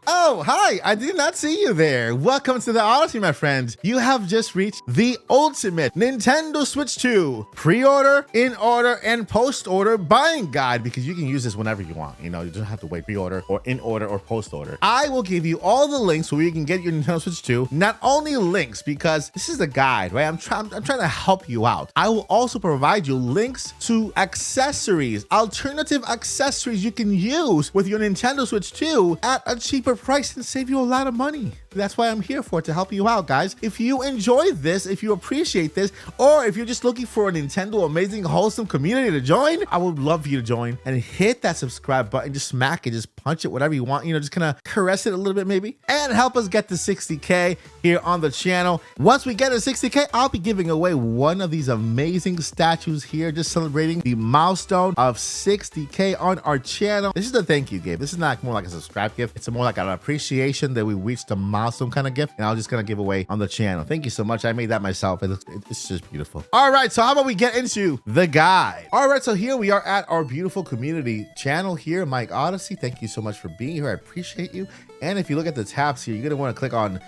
Oh, hi, I did not see you there. Welcome to the Odyssey, my friends. You have just reached the ultimate Nintendo Switch 2 pre-order, in-order, and post-order buying guide, because you can use this whenever you want. You know, you don't have to wait pre-order or in-order or post-order. I will give you all the links where you can get your Nintendo Switch 2. Not only links, because this is the guide, right? I'm trying to help you out. I will also provide you links to accessories, alternative accessories you can use with your Nintendo Switch 2 at a cheaper price and save you a lot of money. That's why I'm here for, to help you out, guys. If you enjoy this, if you appreciate this, or if you're just looking for a Nintendo amazing, wholesome community to join, I would love for you to join and hit that subscribe button. Just smack it, just punch it, whatever you want. You know, just kind of caress it a little bit maybe, and help us get to 60K here on the channel. Once we get to 60K, I'll be giving away one of these amazing statues here, just celebrating the milestone of 60K on our channel. This is the thank you gift. This is not more like a subscribe gift. It's more like an appreciation that we reached a milestone kind of gift, and I'm just gonna give away on the channel. Thank you so much. I made that myself. It's just beautiful. All right, so how about we get into the guide? All right, so here we are at our beautiful community channel here, Mike Odyssey. Thank you so much for being here. I appreciate you. And if you look at the tabs here, you're gonna want to click on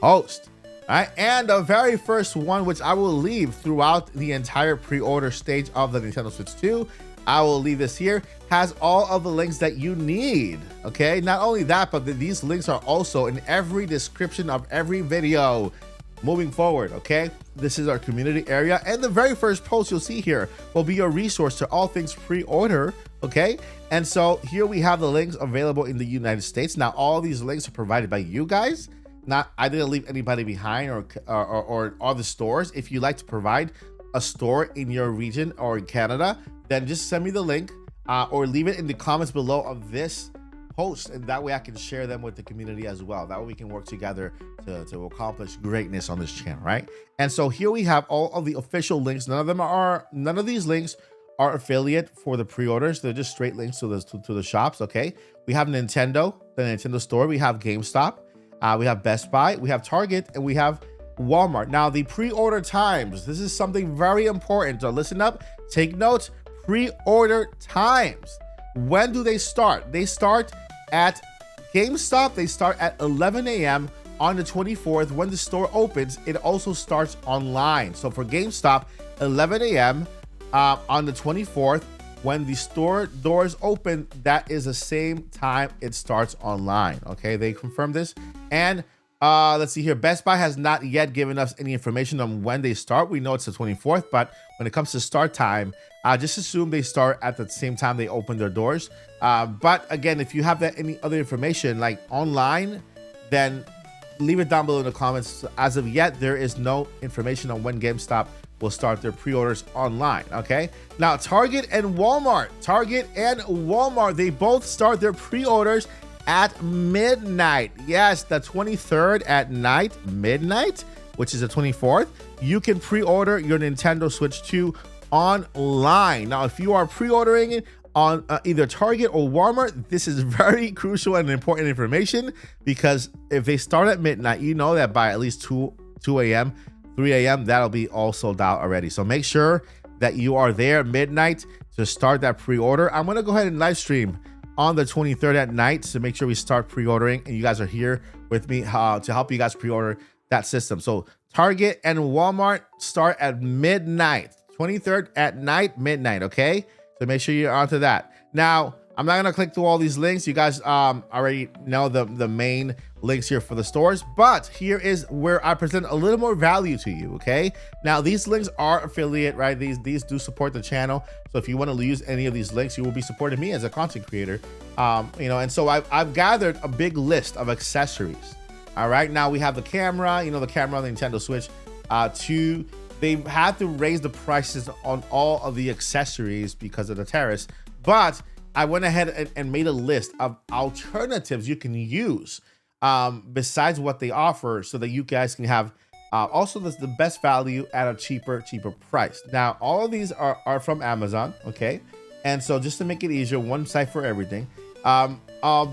host. All right, and the very first one, which I will leave throughout the entire pre-order stage of the Nintendo Switch 2, I will leave this here, has all of the links that you need. Okay, not only that, but these links are also in every description of every video moving forward. Okay, this is our community area, and the very first post you'll see here will be your resource to all things pre-order. Okay, and so here we have the links available in the United States. Now all these links are provided by you guys. I didn't leave anybody behind, or all the stores. If you like to provide a store in your region or in Canada, then just send me the link or leave it in the comments below of this post, and that way I can share them with the community as well. That way we can work together to accomplish greatness on this channel, right? And so here we have all of the official links. None of these links are affiliate for the pre-orders. They're just straight links to the shops. Okay, we have Nintendo, the Nintendo store. We have GameStop. We have Best Buy. We have Target, and we have Walmart. Now the pre-order times. This is something very important. So listen up. Take notes. Pre-order times. When do they start? They start at GameStop. They start at 11 a.m. on the 24th. When the store opens, it also starts online. So for GameStop, 11 a.m. On the 24th, when the store doors open, that is the same time it starts online. Okay, they confirmed this. And let's see here. Best Buy has not yet given us any information on when they start. We know it's the 24th, but when it comes to start time, just assume they start at the same time they open their doors. But again, if you have any other information like online, then leave it down below in the comments. As of yet, there is no information on when GameStop will start their pre-orders online. Okay, now Target and Walmart, they both start their pre-orders at midnight. Yes, the 23rd at night, midnight, which is the 24th. You can pre-order your Nintendo Switch 2 online. Now, if you are pre-ordering it on either Target or Walmart, this is very crucial and important information, because if they start at midnight, you know that by at least 2 a.m., 3 a.m., that'll be all sold out already. So make sure that you are there midnight to start that pre-order. I'm going to go ahead and live stream on the 23rd at night to make sure we start pre-ordering, and you guys are here with me to help you guys pre-order that system. So Target and Walmart start at midnight, 23rd at night, midnight. Okay, so make sure you're onto that. Now I'm not gonna click through all these links. You guys already know the main links here for the stores, but here is where I present a little more value to you. Okay, now these links are affiliate, right? These do support the channel. So if you want to use any of these links, you will be supporting me as a content creator. You know, and so I've gathered a big list of accessories. All right, now we have the camera, the camera on the Nintendo Switch 2. They've had to raise the prices on all of the accessories because of the tariffs, but I went ahead and made a list of alternatives you can use besides what they offer, so that you guys can have also the best value at a cheaper price. Now, all of these are from Amazon, okay? And so just to make it easier, one site for everything.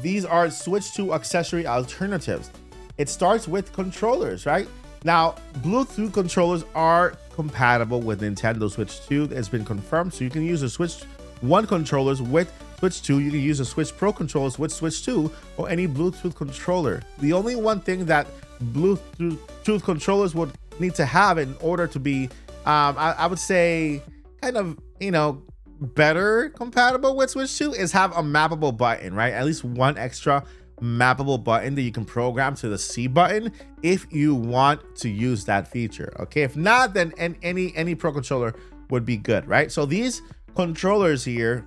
These are Switch 2 accessory alternatives. It starts with controllers, right? Now, Bluetooth controllers are compatible with Nintendo Switch 2. It's been confirmed, so you can use the Switch 1 controllers with Switch 2, you can use a Switch Pro controller with Switch 2 or any Bluetooth controller. The only one thing that Bluetooth controllers would need to have in order to be, I would say, kind of, better compatible with Switch 2 is have a mappable button, right? At least one extra mappable button that you can program to the C button if you want to use that feature. Okay, if not, then any Pro controller would be good, right? So these controllers here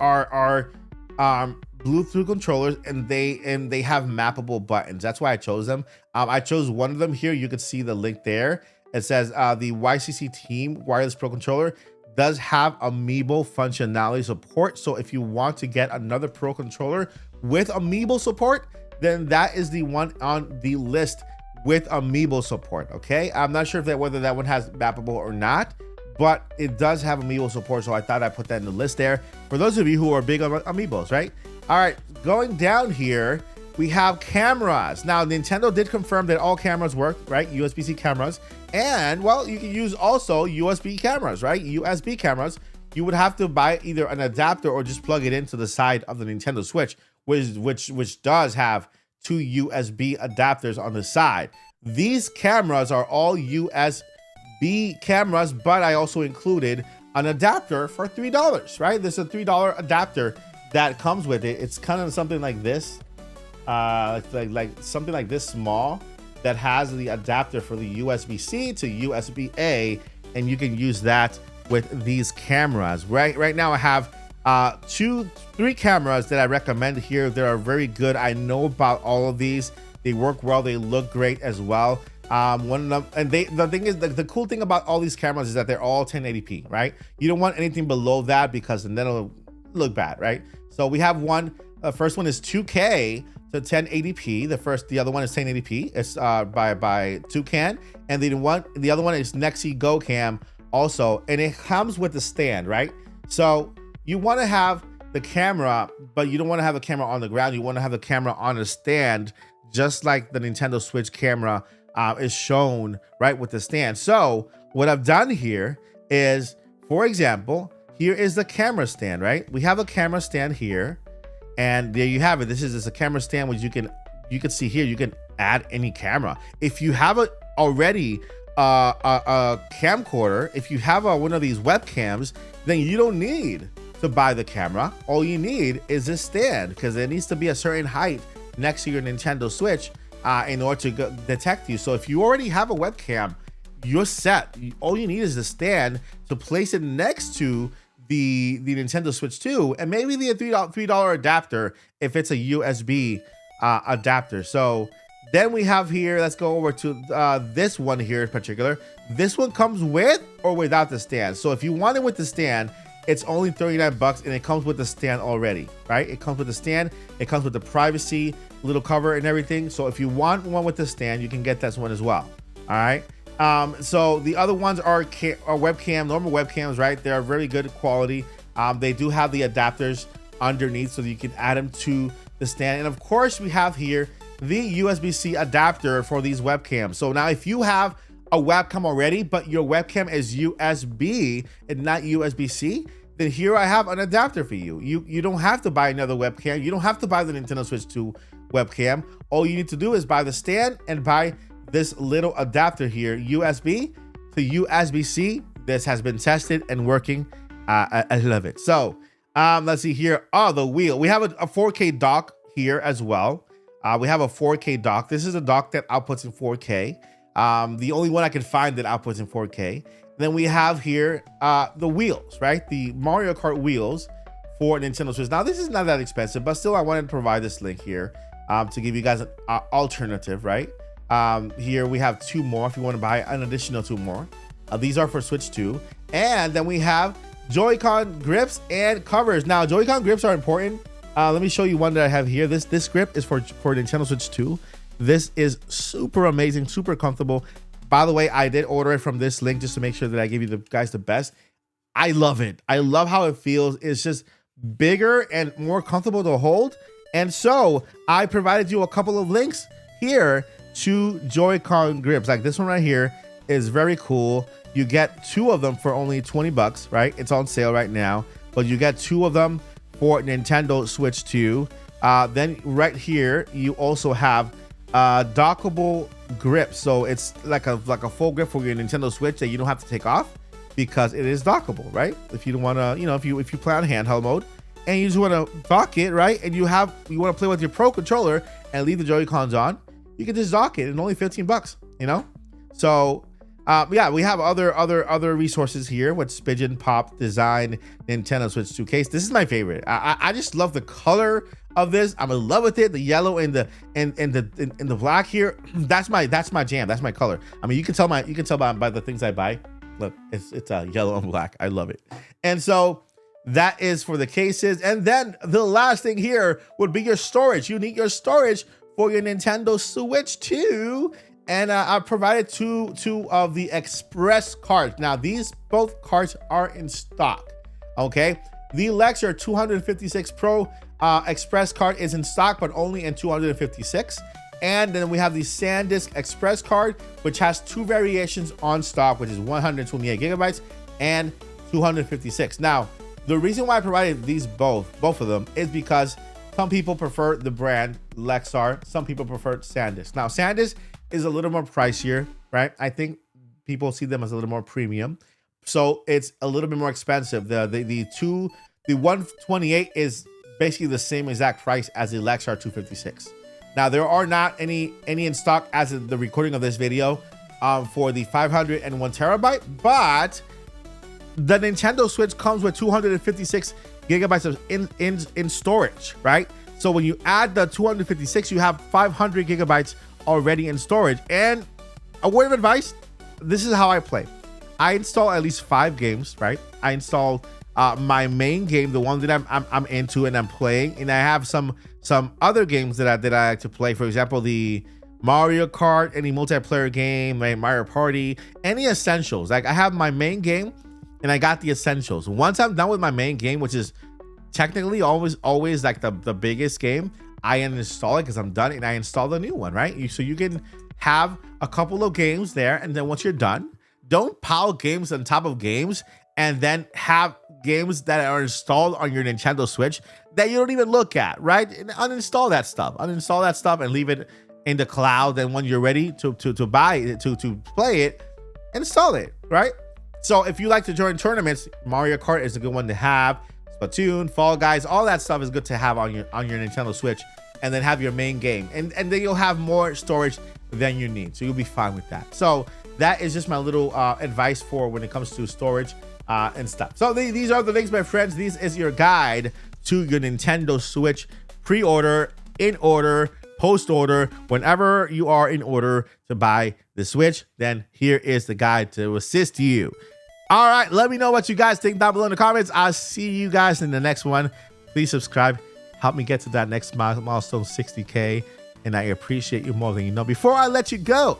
are Bluetooth controllers, and they have mappable buttons. That's why I chose them. I chose one of them here. You can see the link there. It says the YCC Team Wireless Pro Controller does have amiibo functionality support. So if you want to get another Pro controller with amiibo support, then that is the one on the list with amiibo support. Okay, I'm not sure whether that one has mappable or not, but it does have amiibo support, so I thought I'd put that in the list there for those of you who are big on amiibos, right? All right, going down here, we have cameras. Now, Nintendo did confirm that all cameras work, right? USB-C cameras. And, well, you can use also USB cameras, right? USB cameras. You would have to buy either an adapter or just plug it into the side of the Nintendo Switch, which does have two USB adapters on the side. These cameras are all USB cameras, but I also included an adapter for $3, right? There's a $3 adapter that comes with it. It's kind of something like this, like something like this small, that has the adapter for the USB-C to USB-A, and you can use that with these cameras. Right now I have 3 cameras that I recommend here. They are very good. I know about all of these. They work well. They look great as well. One of them, and the thing is, the cool thing about all these cameras is that they're all 1080p, right? You don't want anything below that because then it'll look bad, right? So we have one. First one is 2K to 1080p. The other one is 1080p. It's by Toucan, and the other one is Nexi Go Cam also, and it comes with the stand, right? So you want to have the camera, but you don't want to have a camera on the ground. You want to have the camera on a stand, just like the Nintendo Switch camera is shown, right, with the stand. So what I've done here is, for example, here is the camera stand, right? We have a camera stand here, and there you have it. This is a camera stand, which you can see here. You can add any camera. If you have already a camcorder, if you have one of these webcams, then you don't need to buy the camera. All you need is this stand, because it needs to be a certain height next to your Nintendo Switch in order to detect you. So if you already have a webcam, you're set. All you need is the stand to place it next to the Nintendo Switch 2, and maybe the $3 adapter if it's a USB adapter. So then we have here, let's go over to this one here in particular. This one comes with or without the stand. So if you want it with the stand, it's only $39, and it comes with the stand already, right? It comes with the stand, it comes with the privacy little cover and everything. So if you want one with the stand, you can get this one as well. All right. So the other ones are webcam, normal webcams, right? They are very good quality. They do have the adapters underneath so that you can add them to the stand. And of course, we have here the USB-C adapter for these webcams. So now if you have a webcam already, but your webcam is USB and not USB-C, then here I have an adapter for you. You don't have to buy another webcam. You don't have to buy the Nintendo Switch 2 webcam. All you need to do is buy the stand and buy this little adapter here, USB to USB-C. This has been tested and working. I love it. So let's see here. Oh, the wheel. We have a 4K dock here as well. We have a 4K dock. This is a dock that outputs in 4K. The only one I can find that outputs in 4K. Then we have here the wheels, right? The Mario Kart wheels for Nintendo Switch. Now, this is not that expensive, but still I wanted to provide this link here to give you guys an alternative, right? Here we have 2 more if you want to buy an additional 2 more. These are for Switch 2. And then we have Joy-Con grips and covers. Now, Joy-Con grips are important. Let me show you one that I have here. This grip is for Nintendo Switch 2. This is super amazing, super comfortable. By the way, I did order it from this link just to make sure that I give you guys the best. I love it. I love how it feels. It's just bigger and more comfortable to hold. And so I provided you a couple of links here to Joy-Con grips. Like this one right here is very cool. You get 2 of them for only $20, right? It's on sale right now, but you get 2 of them for Nintendo Switch 2. Then right here, you also have dockable grip. So it's like a full grip for your Nintendo Switch that you don't have to take off because it is dockable, right? If you don't want to, if you play on handheld mode and you just want to dock it, right? And you want to play with your Pro controller and leave the Joy-Cons on, you can just dock it. It's only $15, So yeah, we have other resources here with Spigen Pop Design Nintendo Switch 2 case. This is my favorite. I just love the color of this. I'm in love with it. The yellow and the black here. That's my jam. That's my color. I mean, you can tell by the things I buy. Look, it's yellow and black. I love it. And so that is for the cases. And then the last thing here would be your storage. You need your storage for your Nintendo Switch 2. And I provided two of the Express cards. Now, these both cards are in stock, okay? The Lexer 256 Pro Express card is in stock, but only in 256. And then we have the SanDisk Express card, which has two variations on stock, which is 128 gigabytes and 256. Now, the reason why I provided these both of them is because some people prefer the brand Lexar. Some people prefer SanDisk. Now, SanDisk is a little more pricier, right? I think people see them as a little more premium, so it's a little bit more expensive. The 128 is basically the same exact price as the Lexar 256. Now, there are not any in stock as of the recording of this video for the 501 terabyte, but the Nintendo Switch comes with 256 gigabytes of in storage, right? So when you add the 256, you have 500 gigabytes already in storage. And a word of advice, this is how I play. I install at least 5 games, right? I install my main game, the one that I'm into and I'm playing, and I have some other games that I like to play. For example, the Mario Kart, any multiplayer game, like Mario Party, any essentials. Like, I have my main game and I got the essentials. Once I'm done with my main game, which is technically always like the biggest game, I uninstall it because I'm done and I install the new one, right? So you can have a couple of games there, and then once you're done, don't pile games on top of games and then have games that are installed on your Nintendo Switch that you don't even look at, right? And uninstall that stuff. Uninstall that stuff and leave it in the cloud. And when you're ready to buy it, to play it, install it, right? So if you like to join tournaments, Mario Kart is a good one to have. Splatoon, Fall Guys, all that stuff is good to have on your Nintendo Switch, and then have your main game, and then you'll have more storage than you need, so you'll be fine with that. So that is just my little advice for when it comes to storage and stuff. So these are the things, my friends. This is your guide to your Nintendo Switch pre-order, in order, post-order. Whenever you are in order to buy the Switch, then here is the guide to assist you. All right, let me know what you guys think down below in the comments. I'll see you guys in the next one. Please subscribe. Help me get to that next milestone, 60K. And I appreciate you more than you know. Before I let you go,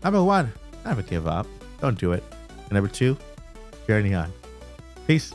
number 1, never give up. Don't do it. And number 2, journey on. Peace.